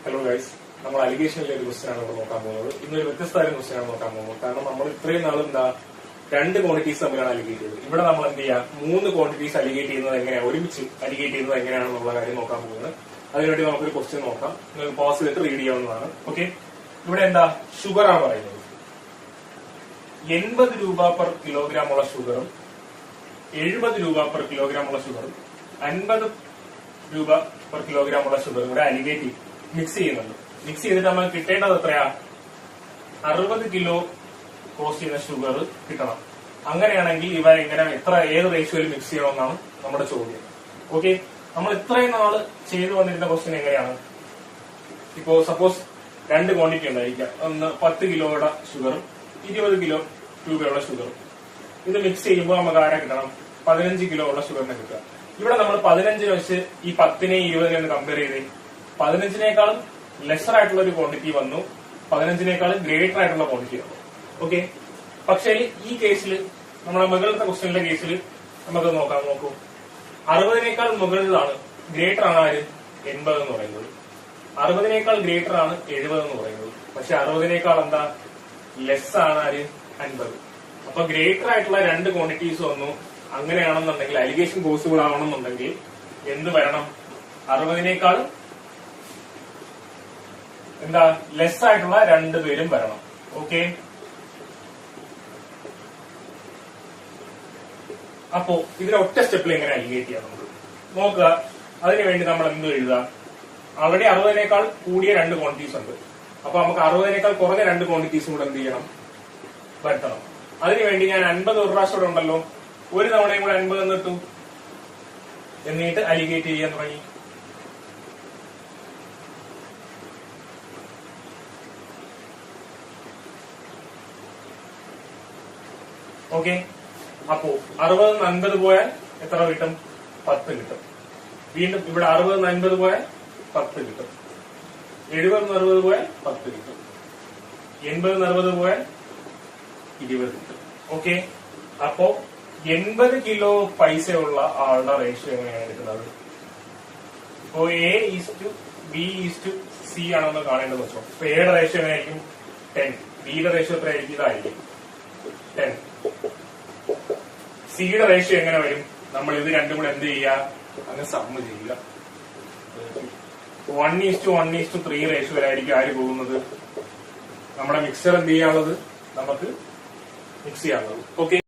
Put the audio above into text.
Hello guys, നമ്മൾ അലിഗേഷനിലെ ഒരു question ആണ് ഇവിടെ നോക്കാൻ പോകുന്നത്. ഇന്നൊരു വ്യത്യസ്തമായ ക്വസ്റ്റ്യൻ ആണ് നോക്കാൻ പോകുന്നത്. കാരണം നമ്മൾ ഇത്രയും നാളും രണ്ട് ക്വാണ്ടിറ്റീസ് തമ്മിലാണ് അലിഗേറ്റ് ചെയ്തത്. ഇവിടെ നമ്മൾ എന്ത് ചെയ്യാം, 3 ക്വാണ്ടിറ്റീസ് അലിഗേറ്റ് ചെയ്യുന്നത് എങ്ങനെയാണ്, ഒരുമിച്ച് അലിഗേറ്റ് ചെയ്യുന്നത് എങ്ങനെയാണെന്നുള്ള കാര്യം നോക്കാൻ പോകുന്നത്. അതിനുവേണ്ടി നമുക്കൊരു ക്വസ്റ്റ്യൻ നോക്കാം. നിങ്ങൾക്ക് പോസ് ചെയ്തിട്ട് റീഡ് ചെയ്യാവുന്നതാണ്. ഓക്കെ, ഇവിടെ ഷുഗർ ആണ് പറയുന്നത്. 80 രൂപ പെർ കിലോഗ്രാം ഉള്ള ഷുഗറും 70 രൂപ പെർ കിലോഗ്രാം ഉള്ള ഷുഗറും 50 രൂപ പെർ കിലോഗ്രാം ഉള്ള ഷുഗറും ഇവിടെ അലിഗേറ്റ് മിക്സ് ചെയ്യുന്നുണ്ട്. മിക്സ് ചെയ്തിട്ട് നമ്മൾ കിട്ടേണ്ടത് എത്രയാ, 60 കിലോ കോസ്റ്റ് ചെയ്യുന്ന ഷുഗർ കിട്ടണം. അങ്ങനെയാണെങ്കിൽ ഇവ എങ്ങനെ ഏത് റേഷ്യോയിൽ മിക്സ് ചെയ്യണമെന്നാണ് നമ്മുടെ ചോദ്യം. ഓക്കെ, നമ്മൾ ഇത്രയും നാള് ചെയ്തു വന്നിരുന്ന ക്വസ്റ്റ്യൻ എങ്ങനെയാണ്, ഇപ്പോ സപ്പോസ് 2 ക്വാണ്ടിറ്റി ഉണ്ടായിരിക്കാം. ഒന്ന് 10 കിലോയുടെ ഷുഗറും 20 കിലോ രൂപയുള്ള ഷുഗറും. ഇത് മിക്സ് ചെയ്യുമ്പോൾ നമുക്ക് ആരെ കിട്ടണം, 15 കിലോ ഉള്ള ഷുഗറിനെ കിട്ടുക. ഇവിടെ നമ്മൾ 15 വെച്ച് ഈ 10നെയും 20നെയും ഒന്ന് കമ്പയർ ചെയ്ത് 15നേക്കാളും ലെസർ ആയിട്ടുള്ള ഒരു ക്വാണ്ടിറ്റി വന്നു, 15നേക്കാളും ഗ്രേറ്റർ ആയിട്ടുള്ള ക്വാണ്ടിറ്റി വന്നു. ഓക്കെ, പക്ഷേ ഈ കേസിൽ നമ്മളെ മുകളിലത്തെ ക്വസ്റ്റ്യനിലെ കേസിൽ നമുക്ക് നോക്കൂ, 60നേക്കാൾ മുകളിലാണ്, ഗ്രേറ്റർ ആണ് ആര്, 80 എന്ന് പറയുന്നത്. 60നേക്കാൾ ഗ്രേറ്റർ ആണ് 70 എന്ന് പറയുന്നത്. പക്ഷെ 60നേക്കാൾ ലെസ് ആണ് ആര്, 50. അപ്പൊ ഗ്രേറ്റർ ആയിട്ടുള്ള 2 ക്വാണ്ടിറ്റീസ് വന്നു. അങ്ങനെയാണെന്നുണ്ടെങ്കിൽ അലിഗേഷൻ പോസിബിൾ ആവണമെന്നുണ്ടെങ്കിൽ എന്ത് വരണം, 60നേക്കാൾ ലെസ് ആയിട്ടുള്ള 2 പേരും വരണം. ഓക്കെ, അപ്പോ ഇതിനെ ഒറ്റ സ്റ്റെപ്പിൽ എങ്ങനെ അലിഗേറ്റ് ചെയ്യാം നമുക്ക് നോക്കുക. അതിനുവേണ്ടി നമ്മൾ എന്ത് എഴുതുക, അവിടെ 60നേക്കാൾ കൂടിയ 2 ക്വാണ്ടിറ്റീസ് ഉണ്ട്. അപ്പൊ നമുക്ക് 60നേക്കാൾ കുറഞ്ഞ 2 ക്വാണ്ടിറ്റീസും കൂടെ എന്ത് ചെയ്യണം, വരുത്തണം. അതിനുവേണ്ടി ഞാൻ 50 ഒരു പ്രാവശ്യം ഉണ്ടല്ലോ, ഒരു തവണയും കൂടെ 50 എന്നിട്ടു, എന്നിട്ട് അലിഗേറ്റ് ചെയ്യാൻ തുടങ്ങി. ഓക്കെ, അപ്പോ 60 50 പോയാൽ എത്ര കിട്ടും, 10 കിട്ടും. വീണ്ടും ഇവിടെ 60 50 പോയാൽ 10 കിട്ടും. 70 60 പോയാൽ 10 കിട്ടും. 80 60 പോയാൽ 20 കിട്ടും. ഓക്കെ, അപ്പോ 80 കിലോ പൈസയുള്ള ആളുടെ റേഷ്യോ എങ്ങനെയാണ് എടുക്കുന്നത്? ഇപ്പോ A:B:C ആണെന്ന് കാണേണ്ടത് വെച്ചോ. ഇപ്പൊ എയുടെ റേഷ്യോ എങ്ങനെയായിരിക്കും, 10. ബിയുടെ റേഷ്യോ എത്രയായിരിക്കും, ഇതായിരിക്കും 10. സിയുടെ റേഷ്യോ എങ്ങനെ വരും, നമ്മൾ ഇത് രണ്ടും കൂടെ എന്ത് ചെയ്യുക, അങ്ങ് സമ്മ ചെയ്യുക. 1:1:3 റേഷ്യോയിലായിരിക്കും ആര് പോകുന്നത്, നമ്മുടെ മിക്സർ എന്ത് ചെയ്യാനുള്ളത്, നമുക്ക് മിക്സ് ചെയ്യാനുള്ളത്. ഓക്കെ.